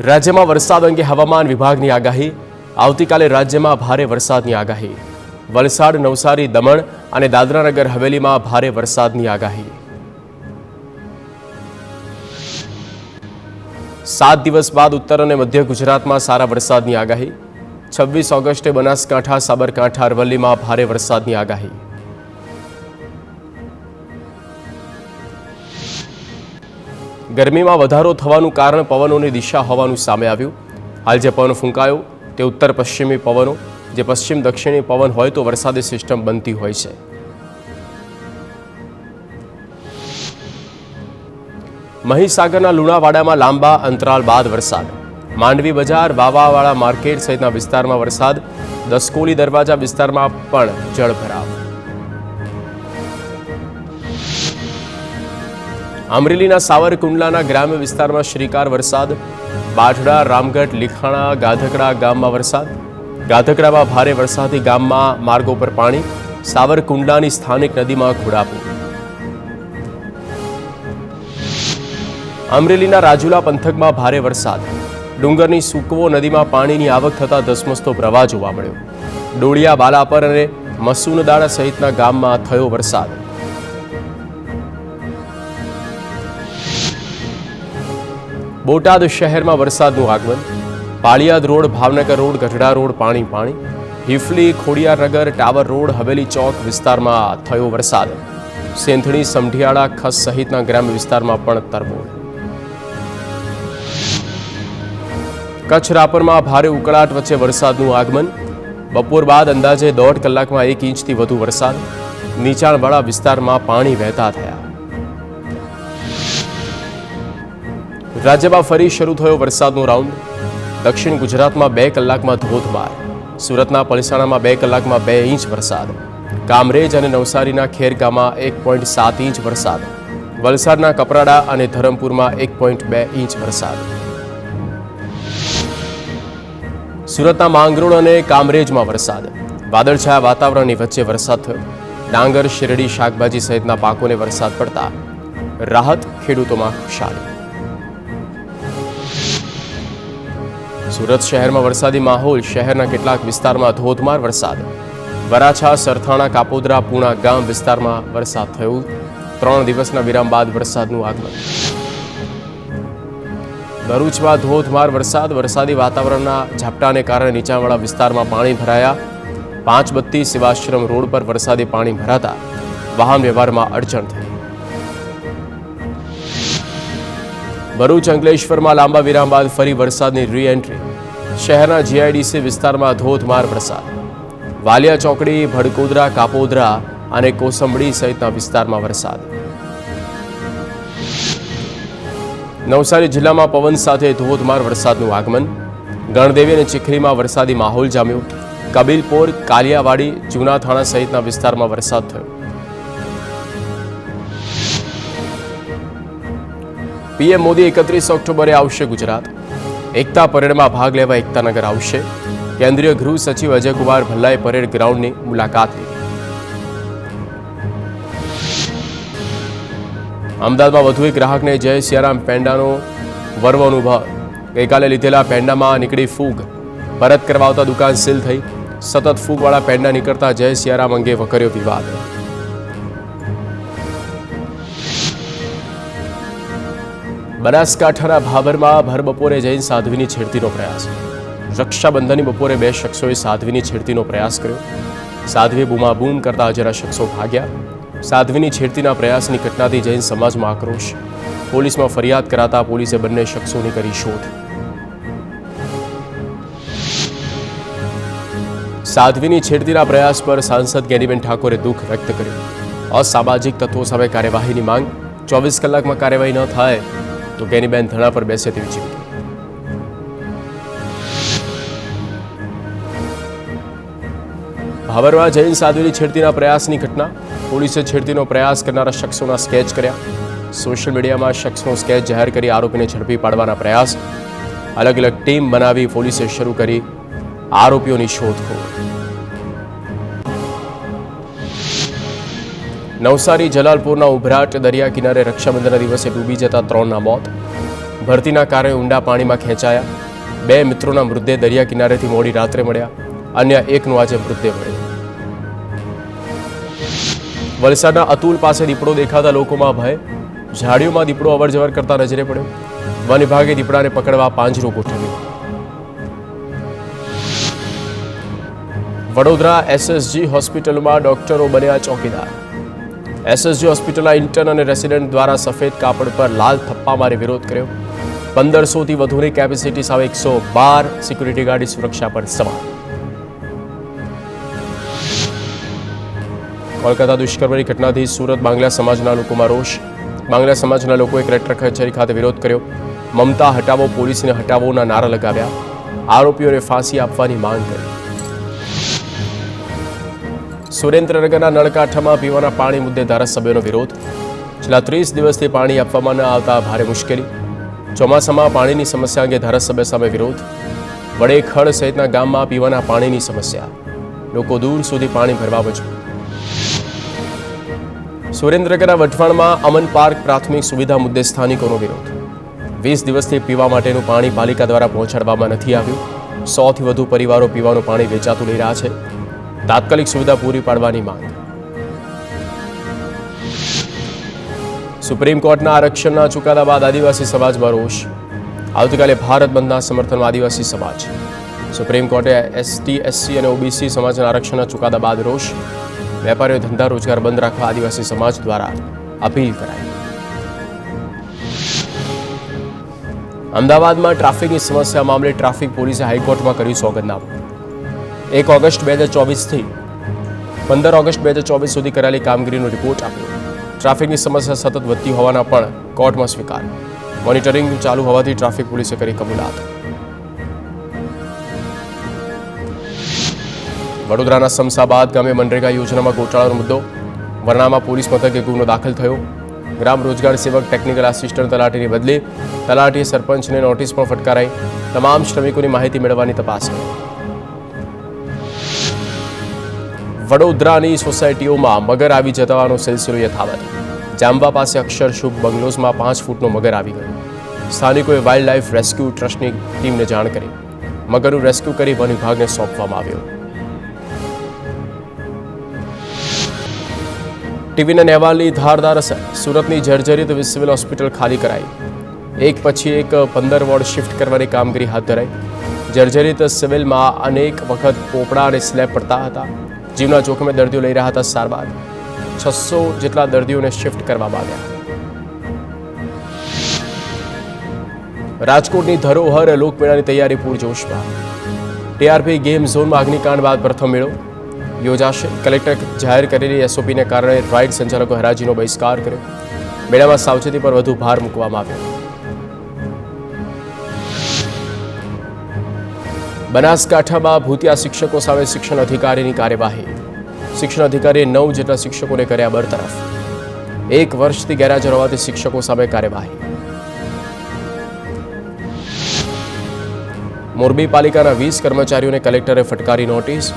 રાજ્યમાં વરસાદ અંગે હવામાન વિભાગની આગાહી. આવતીકાલે રાજ્યમાં ભારે વરસાદની આગાહી. વલસાડ, નવસારી, દમણ અને દાદરાનગર હવેલીમાં ભારે વરસાદની આગાહી. 7 દિવસ બાદ ઉત્તર અને મધ્ય ગુજરાતમાં સારા વરસાદની આગાહી. 26 ઓગસ્ટે બનાસકાંઠા, સાબરકાંઠા, અરવલ્લીમાં ભારે વરસાદની આગાહી. ગરમીમાં વધારો થવાનું કારણ પવનોની દિશા હોવાનું સામે આવ્યું. હાલ જે પવન ફૂંકાયો તે ઉત્તર પશ્ચિમી પવનો, જે પશ્ચિમ દક્ષિણી પવન હોય તો વરસાદી સિસ્ટમ બનતી હોય છે. મહીસાગરના લુણાવાડામાં લાંબા અંતરાલ બાદ વરસાદ. માંડવી બજાર, વાવાવાળા માર્કેટ સહિતના વિસ્તારમાં વરસાદ. દસકોલી દરવાજા વિસ્તારમાં પણ જળભરાવ. અમરેલીના સાવરકુંડલાના ગ્રામ્ય વિસ્તારમાં શ્રીકાર વરસાદ. બાઢડા, રામગઢ, લીખાણા, ગાધકડા ગામમાં વરસાદ. ગાધકડામાં ભારે વરસાદથી ગામમાં માર્ગો પર પાણી. સાવરકુંડલાની સ્થાનિક નદીમાં ઘોડાપૂર. અમરેલીના રાજુલા પંથકમાં ભારે વરસાદ. ડુંગરની સુકવો નદીમાં પાણીની આવક થતાં ધસમસતો પ્રવાહ જોવા મળ્યો. ડોળિયા, બાલાપર અને મસૂનદાડા સહિતના ગામમાં થયો વરસાદ. બોટાદ શહેરમાં વરસાદનું આગમન. Paliyad road, Bhavnagar road, Gadhada road પાણી. હિફલી, ખોડિયારનગર, ટાવર રોડ, હવેલી ચોક વિસ્તારમાં થયો વરસાદ. સેંથણી, સમઢિયાળા, ખસ સહિતના ગ્રામ્ય વિસ્તારમાં પણ તરબોળ. કચ્છ રાપરમાં ભારે ઉકળાટ વચ્ચે વરસાદનું આગમન. બપોર બાદ અંદાજે 1.5 કલાકમાં 1 ઇંચથી વધુ વરસાદ. નીચાણવાળા વિસ્તારમાં પાણી વહેતા થયા. રાજ્યમાં ફરી શરૂ થયો વરસાદનો રાઉન્ડ. દક્ષિણ ગુજરાતમાં 2 કલાકમાં ધોધમાર. સુરતના પલસાણામાં 2 કલાકમાં 2 ઇંચ વરસાદ. કામરેજ અને નવસારીના ખેરગામમાં 1.7 ઇંચ વરસાદ. વલસાડના કપરાડા અને ધરમપુરમાં 1.2 ઇંચ વરસાદ. સુરતના માંગરોળ અને કામરેજમાં વરસાદ. વાદળછાયા વાતાવરણની વચ્ચે વરસાદ થયો. ડાંગર, શેરડી, શાકભાજી સહિતના પાકોને વરસાદ પડતા રાહત, ખેડૂતોમાં ખુશાલી. સુરત શહેરમાં વરસાદી માહોલ. શહેરના કેટલાક વિસ્તારમાં ધોધમાર વરસાદ. વરાછા, સરથાણા, કાપોદ્રા, પૂણા ગામ વિસ્તારમાં વરસાદ થયો. 3 દિવસના વિરામ બાદ વરસાદનું આગમન. ભરૂચમાં ધોધમાર વરસાદ. વરસાદી વાતાવરણના ઝાપટાને કારણે નીચાણવાળા વિસ્તારમાં પાણી ભરાયા. 532 સેવાશ્રમ રોડ પર વરસાદી પાણી ભરાતા વાહન વ્યવહારમાં અડચણ થઈ. ભરૂચ અંકલેશ્વરમાં લાંબા વિરામ બાદ ફરી વરસાદની રી-એન્ટ્રી. શહેરના જીઆઈડીસી વિસ્તારમાં ધોધમાર વરસાદ. વાલિયા ચોકડી, ભડકોદરા, કાપોદ્રા અને કોસંબડી સહિતના વિસ્તારમાં વરસાદ. નવસારી જિલ્લામાં પવન સાથે ધોધમાર વરસાદનું આગમન. ગણદેવી અને ચીખલીમાં વરસાદી માહોલ જામ્યો. કબીલપોર, કાલિયાવાડી, જૂના થાણા સહિતના વિસ્તારમાં વરસાદ થયો. પીએમ મોદી 31 ઓક્ટોબરે આવશે ગુજરાત. એકતા પરેડમાં ભાગ લેવા એકતાનગર આવશે. કેન્દ્રીય ગૃહ સચિવ અજયકુમાર ભલ્લાએ પરેડ ગ્રાઉન્ડની મુલાકાત લીધી. અમદાવાદમાં વધુ એક ગ્રાહકને જય સિયારામ પેંડાનો વર્વ અનુભવ. ગઈકાલે લીધેલા પેંડામાં નીકળી ફૂગ. પરત કરવા આવતા દુકાન સીલ થઈ. સતત ફૂગવાળા પેંડા નીકળતા જય સિયારામ અંગે વકર્યો વિવાદ. બનાસકાંઠાના ભાભરમાં ભર બપોરે જૈન સાધ્વીની છેડતીનો પ્રયાસ. રક્ષાબંધનની બપોરે 2 શખ્સોએ સાધ્વીની છેડતીનો પ્રયાસ કર્યો. સાધ્વીએ બૂમાબૂમ કરતા હાજરા શખ્સો ભાગ્યા. સાધ્વીની છેડતીના પ્રયાસની ઘટનાથી જૈન સમાજમાં આક્રોશ. પોલીસમાં ફરિયાદ કરાતા પોલીસે બંને શખ્સોની કરી શોધ. સાધ્વીની છેડતીના પ્રયાસ પર સાંસદ જ્ઞાનીબેન ઠાકોરે દુઃખ વ્યક્ત કર્યું. અસામાજિક તત્વો સામે કાર્યવાહીની માંગ. 24 કલાકમાં કાર્યવાહી ન થાય તો જ્ઞાનીબેન ધરણા પર બેસે તેવી ચીમકી. ભાભરમાં જૈન સાધ્વીની છેડતીના પ્રયાસની ઘટના. પોલીસે છેડતીનો પ્રયાસ કરનારા શખ્સોના સ્કેચ કર્યા. સોશિયલ મીડિયામાં શખ્સનો સ્કેચ જાહેર કરી આરોપીને ઝડપી પાડવાના પ્રયાસ. અલગ અલગ ટીમ બનાવી પોલીસે શરૂ કરી આરોપીઓની શોધખોળ. નવસારી જલાલપુરના ઉભરાટ દરિયા કિનારે રક્ષાબંધનના દિવસે ડૂબી જતા 3ના મોત. ભરતીના કારણે ઊંડા પાણીમાં ખેંચાયા. 2 મિત્રોના મૃતદેહ દરિયા કિનારેથી મોડી રાત્રે મળ્યા. અન્ય એકનો આજે મૃતદેહ મળ્યો. વલસાડના અતુલ પાસે દીપડો દેખાતા લોકોમાં ભય. ઝાડીઓમાં દીપડો અવરજવર કરતા નજરે પડ્યો. વન વિભાગે દીપડાને પકડવા પાંજરું ગોઠવ્યું. વડોદરા એસએસજી હોસ્પિટલમાં ડોક્ટરો બન્યા ચોકીદાર. એસએસજી હોસ્પિટલના ઇન્ટર્ન અને રેસિડેન્ટ દ્વારા સફેદ કાપડ પર લાલ થપ્પા મારી વિરોધ કર્યો. 1500થી વધુની કેપેસિટી સામે 112 સિક્યુરિટી ગાર્ડની સુરક્ષા પર સવાલ. કોલકાતા દુષ્કર્મની ઘટનાથી સુરત બાંગ્લા સમાજના લોકોમાં રોષ. બાંગ્લા સમાજના લોકોએ કલેક્ટર કચેરી ખાતે વિરોધ કર્યો. મમતા હટાવો, પોલીસને હટાવોના નારા લગાવ્યા. આરોપીઓને ફાંસી આપવાની માંગ કરી. સુરેન્દ્રનગરના નળકાંઠામાં પીવાના પાણી મુદ્દે ધારાસભ્યોનો વિરોધ. છેલ્લા 30 દિવસથી પાણી આપવામાં ન આવતા ભારે મુશ્કેલી. ચોમાસામાં પાણીની સમસ્યા અંગે ધારાસભ્ય સામે વિરોધ. વડેખડ સહિતના ગામમાં પીવાના પાણીની સમસ્યા. લોકો દૂર સુધી પાણી ભરવા મજબૂર. સુરેન્દ્રનગરના વઢવાણમાં અમન પાર્ક પ્રાથમિક સુવિધા મુદ્દે સ્થાનિકોનો વિરોધ. 20 દિવસથી પીવા માટેનું પાણી પાલિકા દ્વારા પહોંચાડવામાં નથી આવ્યું. 100થી વધુ પરિવારો પીવાનું પાણી વેચાતું લઈ રહ્યા છે. તાત્કાલિક સુવિધા પૂરી પાડવાની માંગ. સુપ્રીમ કોર્ટના આરક્ષણના ચુકાદા બાદ આદિવાસી સમાજમાં રોષ. આવતીકાલે ભારત બંધના સમર્થનમાં આદિવાસી સમાજ. સુપ્રીમ કોર્ટે એસટી, એસસી અને ઓબીસી સમાજના આરક્ષણના ચુકાદા બાદ રોષ. વેપારીઓ ધંધા રોજગાર બંધ રાખવા આદિવાસી સમાજ દ્વારા અપીલ કરાઈ. અમદાવાદમાં ટ્રાફિકની સમસ્યા મામલે ટ્રાફિક પોલીસે હાઈકોર્ટમાં કર્યું સોગંદનામું. 1 ઓગસ્ટ 2024થી 15 ઓગસ્ટ 2024 સુધી કરાયેલી કામગીરીનો રિપોર્ટ આપ્યો. ટ્રાફિકની સમસ્યા સતત વધતી હોવાના પણ કોર્ટમાં સ્વીકાર. મોનિટરિંગ ચાલુ હોવાથી ટ્રાફિક પોલીસે કરી કબૂલાત. વડોદરાના સમસાબાદ ગામે મનરેગા યોજનામાં ગોટાળાનો મુદ્દો. વરણામાં પોલીસ મથકે ગુનો દાખલ થયો. ગ્રામ રોજગાર સેવક ટેકનિકલ આસિસ્ટન્ટ તલાટીની બદલે તલાટીએ સરપંચને નોટિસ પણ ફટકારાઈ. તમામ શ્રમિકોની માહિતી મેળવવાની તપાસ કરી. વડોદરાની સોસાયટીઓમાં મગર આવી જવાનો સિલસિલો યથાવત. જાંબા પાસે અક્ષર શુભ બંગલોઝમાં 5 ફૂટનો મગર આવી ગયો. સ્થાનિકોએ વાઇલ્ડ લાઇફ રેસ્ક્યુ ટ્રસ્ટની ટીમને જાણ કરી. મગરનું રેસ્ક્યુ કરી વન વિભાગને સોંપવામાં આવ્યો. ટીવીના અહેવાલની ધારદાર અસર. સુરતની જર્જરિત સિવિલ હોસ્પિટલ ખાલી કરાઈ. એક પછી એક 15 વોર્ડ શિફ્ટ કરવાની કામગીરી હાથ ધરાઈ. જર્જરિત સિવિલમાં અનેક વખત પોપડા અને સ્લેબ પડતા હતા. જીવના જોખમે દર્દીઓ લઈ રહ્યા હતા સારવાર. 600 જેટલા દર્દીઓને શિફ્ટ કરવામાં આવ્યા. રાજકોટની ધરોહર લોકમેળાની તૈયારી પૂરજોશમાં. ટીઆરપી ગેમ ઝોનમાં અગ્નિકાંડ બાદ પ્રથમ મેળો યોજાશે. કલેક્ટર જાહેર કરેલી એસઓપીને કારણે રાઇડ સંચાલકો હરાજીનો બહિષ્કાર કર્યો. મેળામાં સાવચેતી પર વધુ ભાર મૂકવામાં આવ્યો. બનાસકાંઠામાં ભૂતિયા શિક્ષકો સામે શિક્ષણ અધિકારીની કાર્યવાહી. શિક્ષણ અધિકારીએ 9 જેટલા શિક્ષકોને કર્યા બરતરફ. 1 વર્ષથી ગેરહાજર હોવાથી શિક્ષકો સામે કાર્યવાહી. મોરબી પાલિકાના 20 કર્મચારીઓને કલેક્ટરે ફટકારી નોટિસ.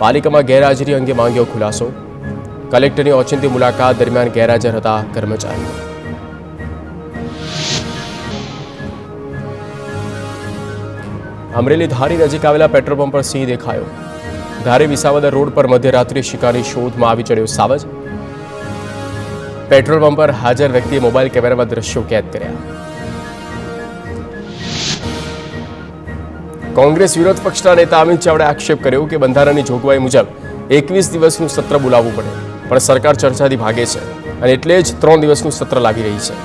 પાલિકામાં ગેરહાજરી અંગે માંગ્યો ખુલાસો. કલેક્ટરની ઓચિંતી મુલાકાત દરમિયાન ગેરહાજર હતા કર્મચારીઓ. અમરેલી ધારી નજીક આવેલા પેટ્રોલ પંપ પર સિંહ દેખાયો. ધારી વિસાવદર રોડ પર મધ્યરાત્રિ શિકારની શોધમાં આવી ચડ્યો સાવજ. પેટ્રોલ પંપ પર હાજર વ્યક્તિએ મોબાઈલ કેમેરામાં દ્રશ્યો કેદ કર્યા. કોંગ્રેસ વિરોધ પક્ષના નેતા અમિત ચાવડાએ આક્ષેપ કર્યો કે બંધારણની જોગવાઈ મુજબ 21 દિવસનું સત્ર બોલાવવું પડે, પણ સરકાર ચર્ચાથી ભાગે છે અને એટલે જ 3 દિવસનું સત્ર લાવી રહી છે.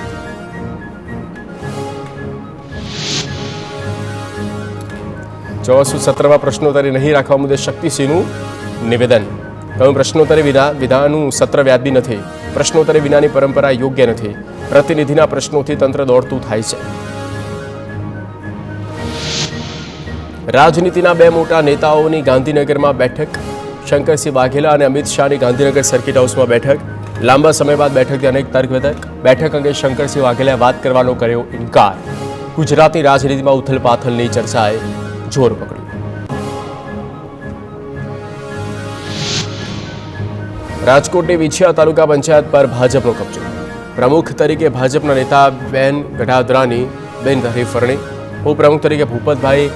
ચોમાસુ સત્રમાં પ્રશ્નોત્તરી નહીં રાખવા મુદ્દે શક્તિસિંહનું નિવેદન. કહ્યું, પ્રશ્નોત્તરી વિધાનું સત્ર વ્યાજબી નથી. પ્રશ્નોત્તરી વિનાની પરંપરા યોગ્ય નથી. પ્રતિનિધિના પ્રશ્નોથી તંત્ર દોડતું થાય છે. રાજનીતિના 2 મોટા નેતાઓની ગાંધીનગરમાં બેઠક. શંકરસિંહ વાઘેલા અને અમિત શાહની ગાંધીનગર સર્કિટ હાઉસમાં બેઠક. લાંબા સમય બાદ બેઠકથી અનેક તર્ક વિતર્ક. બેઠક અંગે શંકરસિંહ વાઘેલાએ વાત કરવાનો કર્યો ઇનકાર. ગુજરાતની રાજનીતિમાં ઉથલપાથલની ચર્ચાએ જોર પકડ્યું. રાજકોટની વિછિયા તાલુકા પંચાયત પર ભાજપનો કબજો. પ્રમુખ તરીકે ભાજપના નેતા બેન ગઢાદ્રાની બિનહરીફ વરણી, ઉપપ્રમુખ તરીકે ભૂપતભાઈ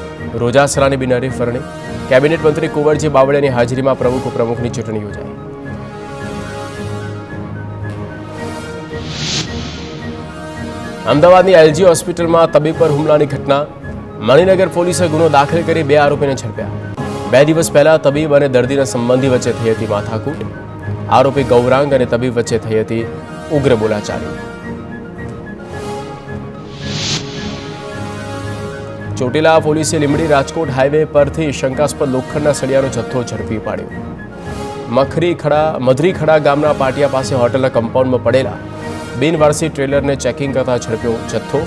રોજાસરાની બિનહરીફ વરણી, કેબિનેટ મંત્રી કુંવરજી બાવળિયાની હાજરીમાં પ્રમુખ ઉપપ્રમુખની ચૂંટણી યોજાઈ. અમદાવાદની એલજી હોસ્પિટલમાં તબીબ પર હુમલાની ઘટના. મણિનગર પોલીસે ગુનો દાખલ કરી 2 આરોપીને ઝડપ્યા. 2 દિવસ પહેલા તબીબ અને દર્દીના સંબંધી વચ્ચે થઈ હતી માથાકૂટ. આરોપી ગૌરાંગ અને તબીબ વચ્ચે થઈ હતી ઉગ્ર બોલાચાલી. ચોટીલા પોલીસે લીંબડી રાજકોટ હાઈવે પરથી શંકાસ્પદ લોખંડના સળિયાનો જથ્થો ઝડપી પાડ્યો. મધરીખડા ગામના પાટિયા પાસે હોટલના કમ્પાઉન્ડમાં પડેલા બિનવારસી ટ્રેલરને ચેકિંગ કરતા ઝડપ્યો જથ્થો.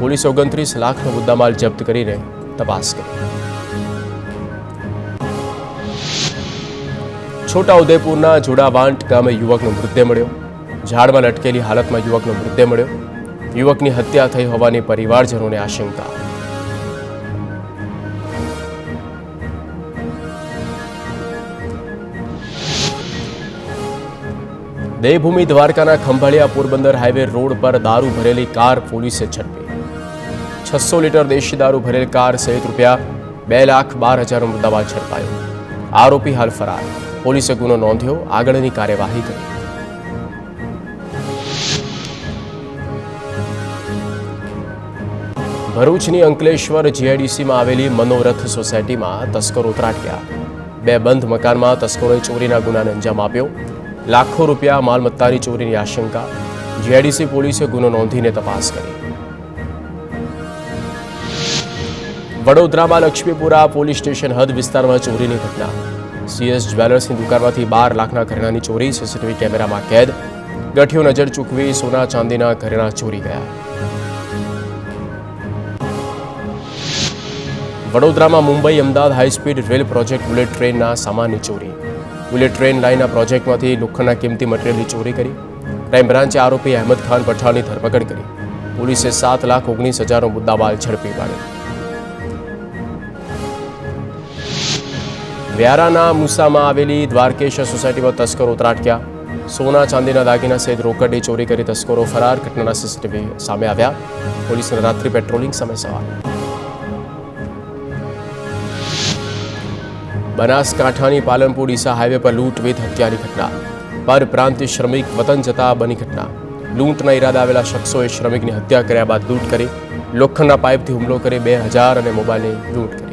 પોલીસે 29 લાખનો મુદ્દામાલ જપ્ત કરીને તપાસ કરી. છોટાઉદેપુરના જોડાવાંટ ગામે યુવકનો મૃતદેહ મળ્યો. ઝાડમાં લટકેલી હાલતમાં યુવકનો મૃતદેહ મળ્યો. યુવકની હત્યા થઈ હોવાની પરિવારજનોને આશંકા. દેવભૂમિ દ્વારકાના ખંભાળિયા પોરબંદર હાઈવે રોડ પર દારૂ ભરેલી કાર પોલીસે ઝડપી. 600 લીટર દેશી દારૂ ભરેલી કાર સહિત ₹2,12,000નો મુદ્દામાલ ઝડપાયો. આરોપી હાલ ફરાર. પોલીસે ગુનો નોંધ્યો, આગળની કાર્યવાહી કરી. ભરૂચની અંકલેશ્વર જીઆઈડીસીમાં આવેલી મનોરથ સોસાયટીમાં તસ્કરો ત્રાટક્યા. 2 બંધ મકાનમાં તસ્કરોએ ચોરીના ગુનાને અંજામ આપ્યો. લાખો રૂપિયા માલમત્તાની ચોરીની આશંકા. જીઆઈડીસી પોલીસે ગુનો નોંધીને તપાસ કરી. વડોદરામાં લક્ષ્મીપુરા પોલીસ સ્ટેશન હદ વિસ્તારમાં ચોરીની ઘટના. સીએસ જ્વેલર્સની દુકાનમાંથી 12 લાખના ઘરેણાંની ચોરી. સીસીટીવી કેમેરામાં કેદ. ગઠિયો નજર ચૂકવી સોના ચાંદીના ઘરેણાં ચોરી ગયા. વડોદરામાં Mumbai Ahmedabad high speed rail project bullet ટ્રેનના સામાનની ચોરી. બુલેટ ટ્રેન લાઇનના પ્રોજેક્ટમાંથી લોખંડના કિંમતી મટીરિયલની ચોરી કરી. ક્રાઇમ બ્રાન્ચે આરોપી અહેમદ ખાન પઠાણની ધરપકડ કરી. પોલીસે 7,19,000નો મુદ્દામાલ ઝડપી પાડ્યો. વ્યારાના મુસામાં આવેલી દ્વારકેશ સોસાયટીમાં તસ્કરો ત્રાટક્યા. સોના ચાંદીના દાગીના સહિત રોકડની ચોરી કરી તસ્કરો ફરાર. ઘટનાના સીસીટીવી સામે આવ્યા. પોલીસને રાત્રિ પેટ્રોલિંગ સામે સવાલ. બનાસકાંઠાની પાલનપુર ડીસા હાઈવે પર લૂંટ વિથ હત્યાની ઘટના. પરપ્રાંતીય શ્રમિક વતન જતા બની ઘટના. લૂંટના ઈરાદા આવેલા શખ્સોએ શ્રમિકની હત્યા કર્યા બાદ લૂંટ કરી. લોખંડના પાઇપથી હુમલો કરી 2,000 અને મોબાઈલની લૂંટ કરી.